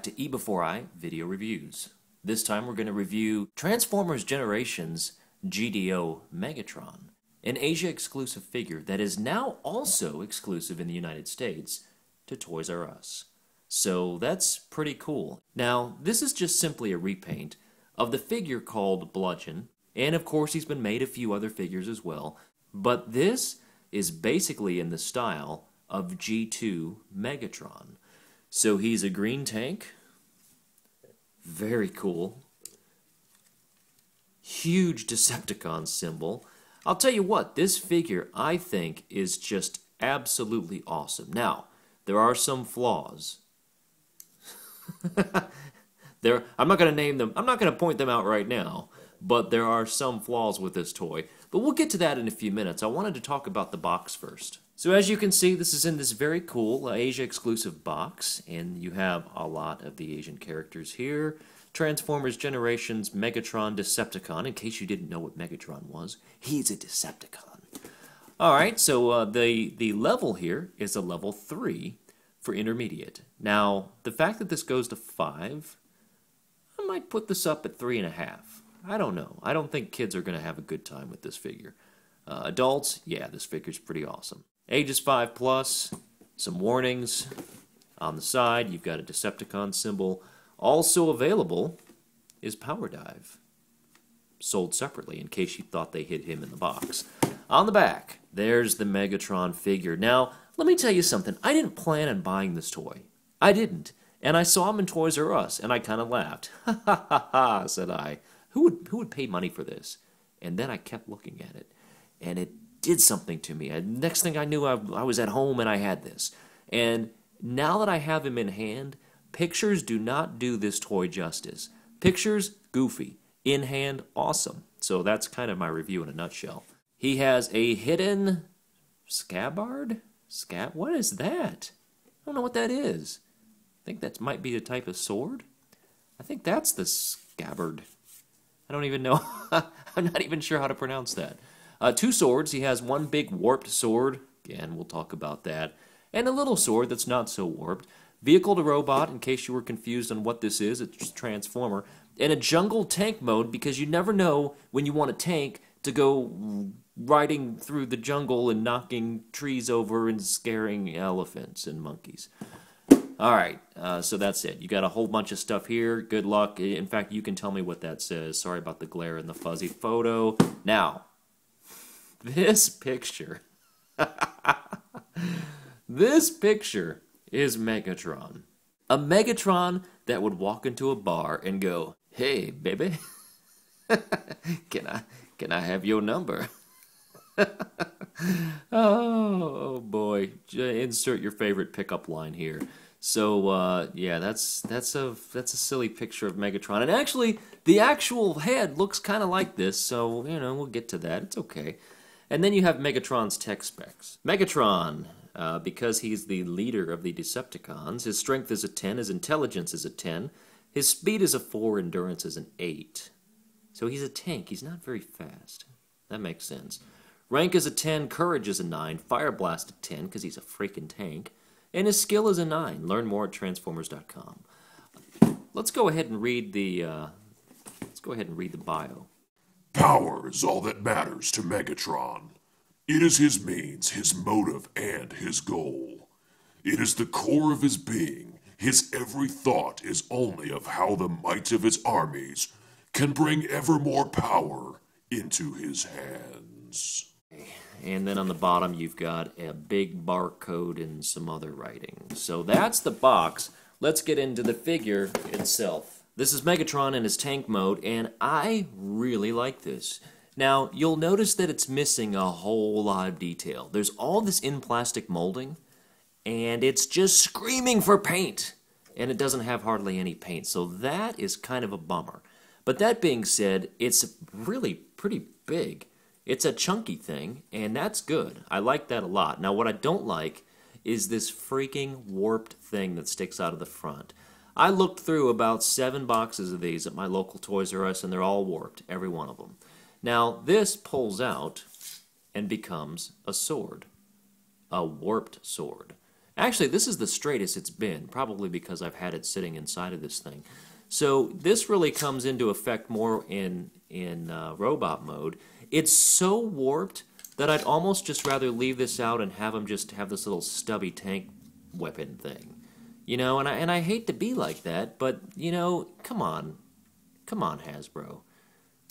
back to eBEFOREi Video Reviews. This time we're going to review Transformers Generations GDO Megatron, an Asia-exclusive figure that is now also exclusive in the United States to Toys R Us. So that's pretty cool. Now, this is just simply a repaint of the figure called Bludgeon, and of course he's been made a few other figures as well, but this is basically in the style of G2 Megatron. So he's a green tank, very cool, huge Decepticon symbol. I'll tell you what, this figure I think is just absolutely awesome. Now, there are some flaws. I'm not going to name them, I'm not going to point them out right now, but there are some flaws with this toy. But we'll get to that in a few minutes. I wanted to talk about the box first. So as you can see, this is in this very cool Asia-exclusive box, and you have a lot of the Asian characters here. Transformers Generations Megatron Decepticon, in case you didn't know what Megatron was, he's a Decepticon. Alright, so the level here is a level 3 for intermediate. Now, the fact that this goes to 5, I might put this up at 3.5. I don't know. I don't think kids are going to have a good time with this figure. Adults, yeah, this figure's pretty awesome. Ages 5 plus, some warnings. On the side, you've got a Decepticon symbol. Also available is Power Dive, sold separately in case you thought they hid him in the box. On the back, there's the Megatron figure. Now, let me tell you something. I didn't plan on buying this toy. I didn't. And I saw him in Toys R Us, and I kind of laughed. Ha ha ha ha, said I. Who would pay money for this? And then I kept looking at it, and it did something to me. Next thing I knew, I was at home and I had this. And now that I have him in hand, pictures do not do this toy justice. Pictures, goofy. In hand, awesome. So that's kind of my review in a nutshell. He has a hidden scabbard? What is that? I don't know what that is. I think that might be a type of sword. I think that's the scabbard. I don't even know. I'm not even sure how to pronounce that. 2 swords. He has one big warped sword. Again, we'll talk about that. And a little sword that's not so warped. Vehicle to robot, in case you were confused on what this is. It's a Transformer. And a jungle tank mode, because you never know when you want a tank to go riding through the jungle and knocking trees over and scaring elephants and monkeys. Alright, so that's it. You got a whole bunch of stuff here. Good luck. In fact, you can tell me what that says. Sorry about the glare and the fuzzy photo. Now, this picture. This picture is Megatron. A Megatron that would walk into a bar and go, "Hey, baby, can I have your number?" Oh boy, insert your favorite pickup line here. So yeah, that's a silly picture of Megatron, and actually the actual head looks kind of like this. So you know, we'll get to that. It's okay. And then you have Megatron's tech specs. Megatron, because he's the leader of the Decepticons, his strength is a 10, his intelligence is a 10, his speed is a 4, endurance is an 8. So he's a tank. He's not very fast. That makes sense. Rank is a 10, courage is a 9, fire blast a 10 because he's a freaking tank, and his skill is a 9. Learn more at Transformers.com. Let's go ahead and read the bio. Power is all that matters to Megatron. It is his means, his motive, and his goal. It is the core of his being. His every thought is only of how the might of his armies can bring ever more power into his hands. And then on the bottom you've got a big barcode and some other writing. So that's the box. Let's get into the figure itself. This is Megatron in his tank mode, and I really like this. Now, you'll notice that it's missing a whole lot of detail. There's all this in-plastic molding, and it's just screaming for paint. And it doesn't have hardly any paint, so that is kind of a bummer. But that being said, it's really pretty big. It's a chunky thing, and that's good. I like that a lot. Now, what I don't like is this freaking warped thing that sticks out of the front. I looked through about 7 boxes of these at my local Toys R Us, and they're all warped, every one of them. Now, this pulls out and becomes a sword. A warped sword. Actually, this is the straightest it's been, probably because I've had it sitting inside of this thing. So this really comes into effect more in robot mode. It's so warped that I'd almost just rather leave this out and have him just have this little stubby tank weapon thing. You know, and I hate to be like that, but, you know, come on. Come on, Hasbro.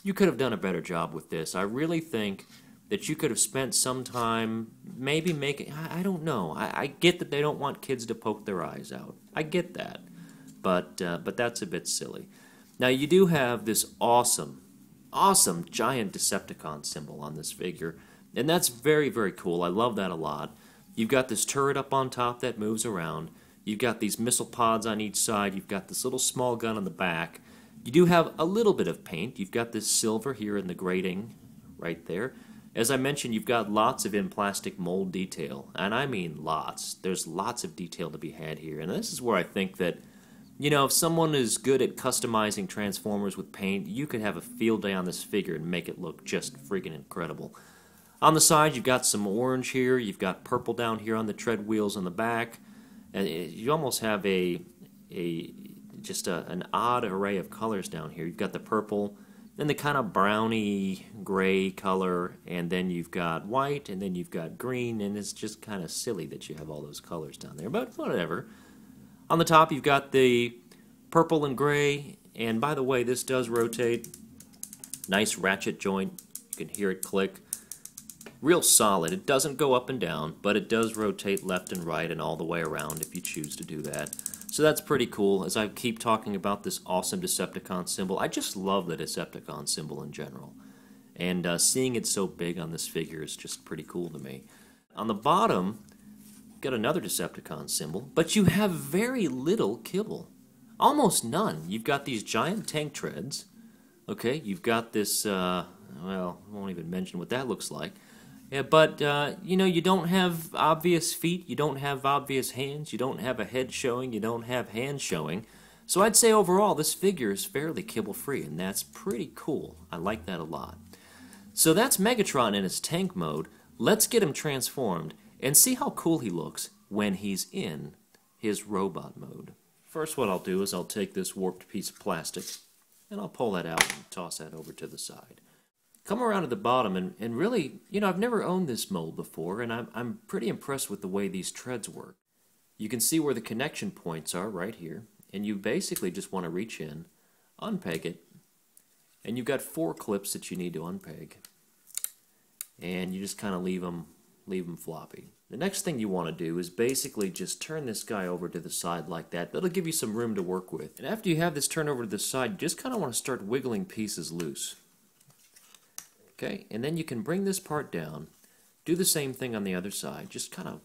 You could have done a better job with this. I really think that you could have spent some time maybe making... I don't know. I get that they don't want kids to poke their eyes out. I get that. But that's a bit silly. Now, you do have this awesome giant Decepticon symbol on this figure, and that's very, very cool. I love that a lot. You've got this turret up on top that moves around. You've got these missile pods on each side. You've got this little small gun on the back. You do have a little bit of paint. You've got this silver here in the grating right there. As I mentioned, you've got lots of in-plastic mold detail, and I mean lots. There's lots of detail to be had here, and this is where I think that, you know, if someone is good at customizing Transformers with paint, you could have a field day on this figure and make it look just freaking incredible. On the side, you've got some orange here. You've got purple down here on the tread wheels on the back, and you almost have just an odd array of colors down here. You've got the purple, then the kind of browny gray color, and then you've got white, and then you've got green, and it's just kind of silly that you have all those colors down there, but whatever. On the top, you've got the purple and gray, and by the way, this does rotate. Nice ratchet joint. You can hear it click. Real solid. It doesn't go up and down, but it does rotate left and right and all the way around if you choose to do that. So that's pretty cool. As I keep talking about this awesome Decepticon symbol, I just love the Decepticon symbol in general. And seeing it so big on this figure is just pretty cool to me. On the bottom, you've got another Decepticon symbol, but you have very little kibble. Almost none. You've got these giant tank treads. Okay, you've got this, well, I won't even mention what that looks like. Yeah, but, you know, you don't have obvious feet, you don't have obvious hands, you don't have a head showing, you don't have hands showing. So I'd say overall this figure is fairly kibble-free, and that's pretty cool. I like that a lot. So that's Megatron in his tank mode. Let's get him transformed and see how cool he looks when he's in his robot mode. First what I'll do is I'll take this warped piece of plastic, and I'll pull that out and toss that over to the side. Come around to the bottom, and really, you know, I've never owned this mold before, and I'm pretty impressed with the way these treads work. You can see where the connection points are right here, and you basically just want to reach in, unpeg it, and you've got 4 clips that you need to unpeg, and you just kind of leave them floppy. The next thing you want to do is basically just turn this guy over to the side like that. That'll give you some room to work with. And after you have this turned over to the side, you just kind of want to start wiggling pieces loose. Okay, and then you can bring this part down, do the same thing on the other side. Just kind of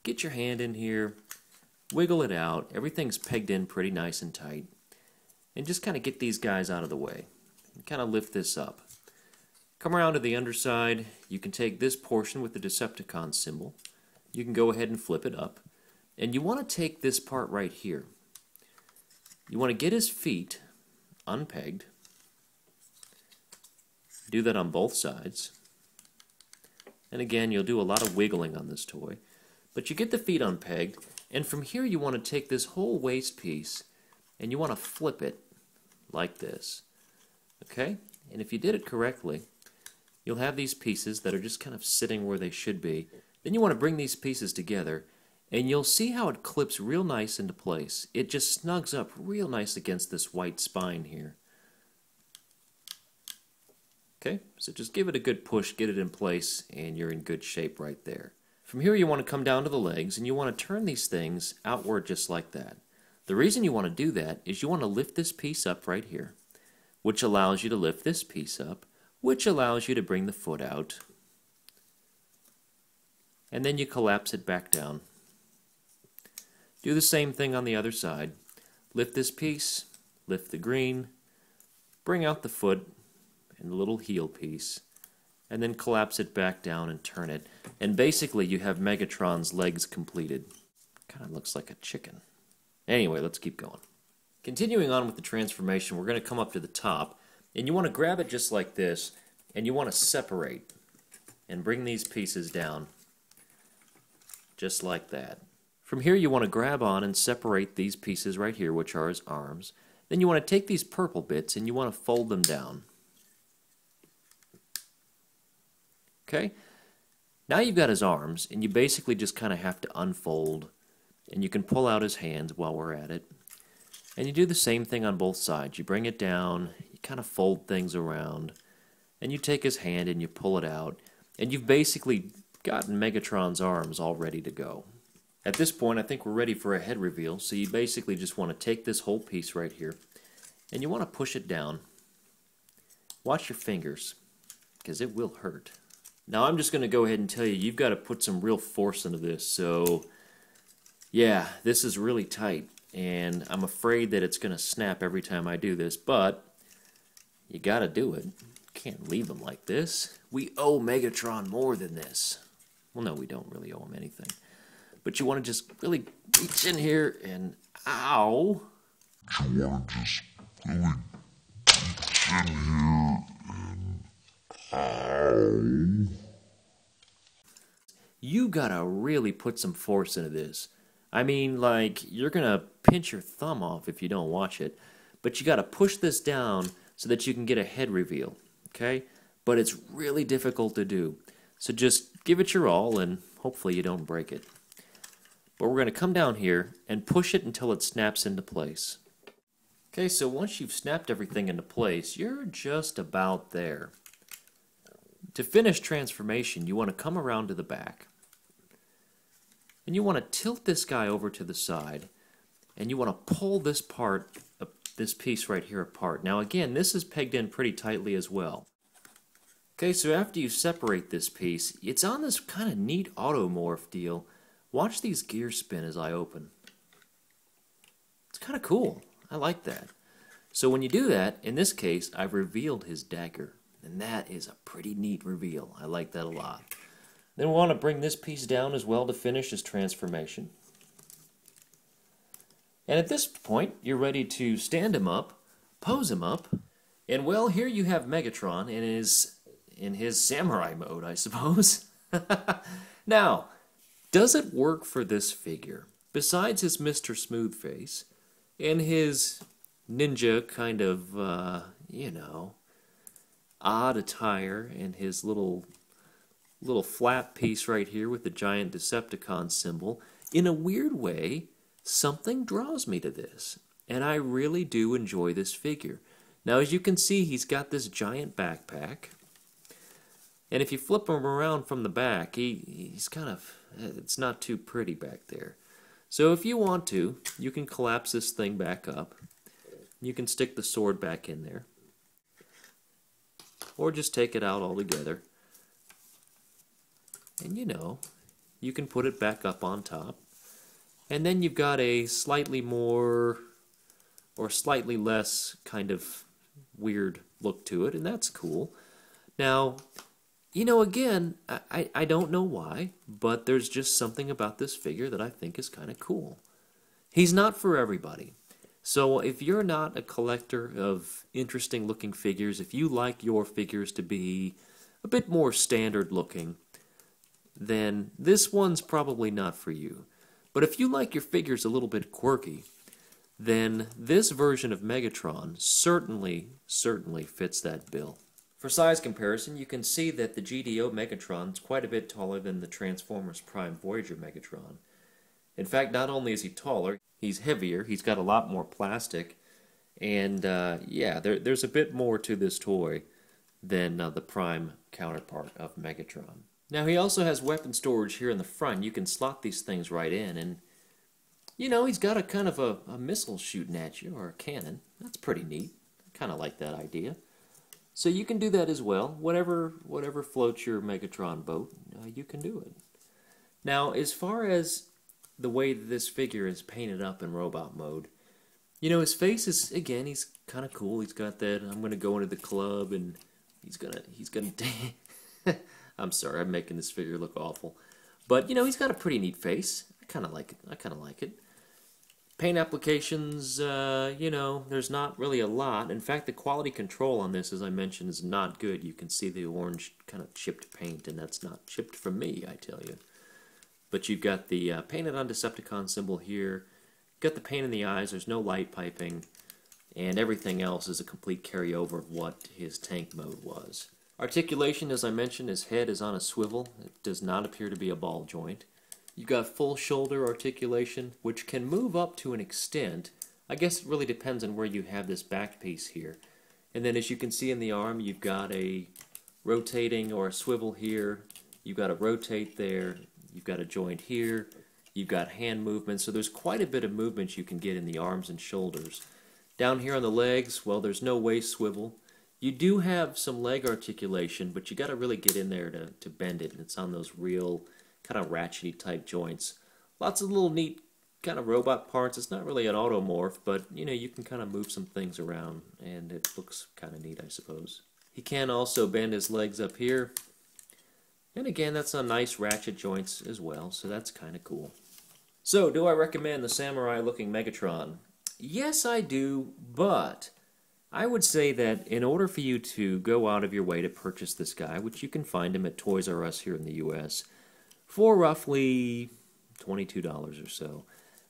get your hand in here, wiggle it out. Everything's pegged in pretty nice and tight. And just kind of get these guys out of the way. And kind of lift this up. Come around to the underside. You can take this portion with the Decepticon symbol. You can go ahead and flip it up. And you want to take this part right here. You want to get his feet unpegged. Do that on both sides. And again, you'll do a lot of wiggling on this toy. But you get the feet unpegged, and from here you want to take this whole waist piece and you want to flip it like this. Okay? And if you did it correctly, you'll have these pieces that are just kind of sitting where they should be. Then you want to bring these pieces together, and you'll see how it clips real nice into place. It just snugs up real nice against this white spine here. Okay, so just give it a good push, get it in place, and you're in good shape right there. From here you want to come down to the legs, and you want to turn these things outward just like that. The reason you want to do that is you want to lift this piece up right here, which allows you to lift this piece up, which allows you to bring the foot out. And then you collapse it back down. Do the same thing on the other side. Lift this piece, lift the green, bring out the foot, and the little heel piece, and then collapse it back down and turn it. And basically you have Megatron's legs completed. Kind of looks like a chicken. Anyway, let's keep going. Continuing on with the transformation, we're going to come up to the top, and you want to grab it just like this, and you want to separate and bring these pieces down just like that. From here you want to grab on and separate these pieces right here, which are his arms. Then you want to take these purple bits and you want to fold them down. Okay? Now you've got his arms, and you basically just kind of have to unfold, and you can pull out his hands while we're at it. And you do the same thing on both sides. You bring it down, you kind of fold things around, and you take his hand and you pull it out, and you've basically gotten Megatron's arms all ready to go. At this point, I think we're ready for a head reveal, so you basically just want to take this whole piece right here, and you want to push it down. Watch your fingers, because it will hurt. Now I'm just going to go ahead and tell you, you've got to put some real force into this, so yeah, this is really tight, and I'm afraid that it's going to snap every time I do this, but you got to do it. Can't leave him like this. We owe Megatron more than this. Well, no, we don't really owe him anything. But you want to just really reach in here and ow. You want to just really reach in here and ow. You gotta really put some force into this. I mean, like, you're gonna pinch your thumb off if you don't watch it, but you gotta push this down so that you can get a head reveal, okay? But it's really difficult to do. So just give it your all and hopefully you don't break it. But we're gonna come down here and push it until it snaps into place. Okay, so once you've snapped everything into place, you're just about there. To finish transformation, you want to come around to the back. And you want to tilt this guy over to the side. And you want to pull this part, this piece right here apart. Now again, this is pegged in pretty tightly as well. Okay, so after you separate this piece, it's on this kind of neat automorph deal. Watch these gears spin as I open. It's kind of cool. I like that. So when you do that, in this case, I've revealed his dagger. And that is a pretty neat reveal. I like that a lot. Then we want to bring this piece down as well to finish his transformation. And at this point, you're ready to stand him up, pose him up, and well, here you have Megatron in his samurai mode, I suppose. Now, does it work for this figure? Besides his Mr. Smooth Face and his ninja kind of, odd attire and his little flap piece right here with the giant Decepticon symbol, in a weird way, something draws me to this. And I really do enjoy this figure. Now, as you can see, he's got this giant backpack. And if you flip him around from the back, he's kind of, it's not too pretty back there. So if you want to, you can collapse this thing back up. You can stick the sword back in there. Or just take it out altogether. And you can put it back up on top. And then you've got a slightly more or slightly less kind of weird look to it, and that's cool. Now, again, I don't know why, but there's just something about this figure that I think is kind of cool. He's not for everybody. So if you're not a collector of interesting looking figures, if you like your figures to be a bit more standard looking, then this one's probably not for you. But if you like your figures a little bit quirky, then this version of Megatron certainly fits that bill. For size comparison, you can see that the GDO Megatron is quite a bit taller than the Transformers Prime Voyager Megatron. In fact, not only is he taller, he's heavier, he's got a lot more plastic, and yeah, there's a bit more to this toy than the Prime counterpart of Megatron. Now, he also has weapon storage here in the front. You can slot these things right in, and he's got a kind of a missile shooting at you, or a cannon. That's pretty neat. I kind of like that idea. So you can do that as well. Whatever floats your Megatron boat, you can do it. Now, as far as the way that this figure is painted up in robot mode, his face is, again, he's kind of cool. He's got that, I'm going to go into the club, and he's gonna I'm sorry, I'm making this figure look awful. But, he's got a pretty neat face. I kind of like it. Paint applications, there's not really a lot. In fact, the quality control on this, as I mentioned, is not good. You can see the orange kind of chipped paint, and that's not chipped from me, I tell you. But you've got the painted on Decepticon symbol here. Got the paint in the eyes, there's no light piping, and everything else is a complete carryover of what his tank mode was. Articulation, as I mentioned, his head is on a swivel. It does not appear to be a ball joint. You've got full shoulder articulation, which can move up to an extent. I guess it really depends on where you have this back piece here. And then as you can see in the arm, you've got a rotating or a swivel here. You've got a rotate there. You've got a joint here. You've got hand movement. So there's quite a bit of movement you can get in the arms and shoulders. Down here on the legs, well, there's no waist swivel. You do have some leg articulation, but you got to really get in there to bend it. And it's on those real kind of ratchety type joints. Lots of little neat kind of robot parts. It's not really an automorph, but you know, you can kind of move some things around and it looks kind of neat, I suppose. He can also bend his legs up here. And again, that's on nice ratchet joints as well, so that's kind of cool. So, do I recommend the samurai looking Megatron? Yes, I do, but I would say that in order for you to go out of your way to purchase this guy, which you can find him at Toys R Us here in the US, for roughly $22 or so,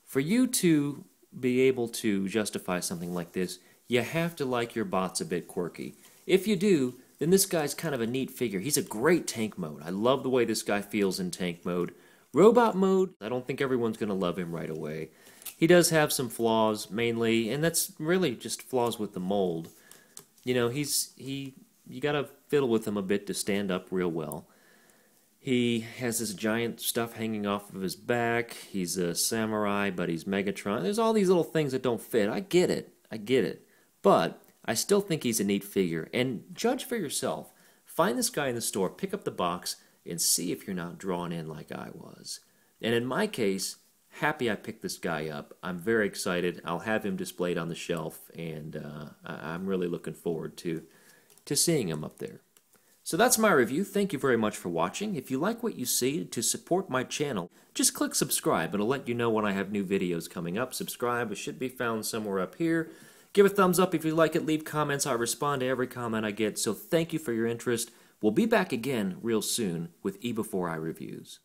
for you to be able to justify something like this, you have to like your bots a bit quirky. If you do, then this guy's kind of a neat figure. He's a great tank mode. I love the way this guy feels in tank mode. Robot mode, I don't think everyone's going to love him right away. He does have some flaws, mainly, and that's really just flaws with the mold. You know, you got to fiddle with him a bit to stand up real well. He has this giant stuff hanging off of his back. He's a samurai, but he's Megatron. There's all these little things that don't fit. I get it. But I still think he's a neat figure. And judge for yourself. Find this guy in the store, pick up the box, and see if you're not drawn in like I was. And in my case, happy I picked this guy up. I'm very excited. I'll have him displayed on the shelf, and I'm really looking forward to seeing him up there. So that's my review. Thank you very much for watching. If you like what you see, to support my channel, just click subscribe. It'll let you know when I have new videos coming up. Subscribe. It should be found somewhere up here. Give a thumbs up if you like it. Leave comments. I respond to every comment I get. So thank you for your interest. We'll be back again real soon with eBEFOREi reviews.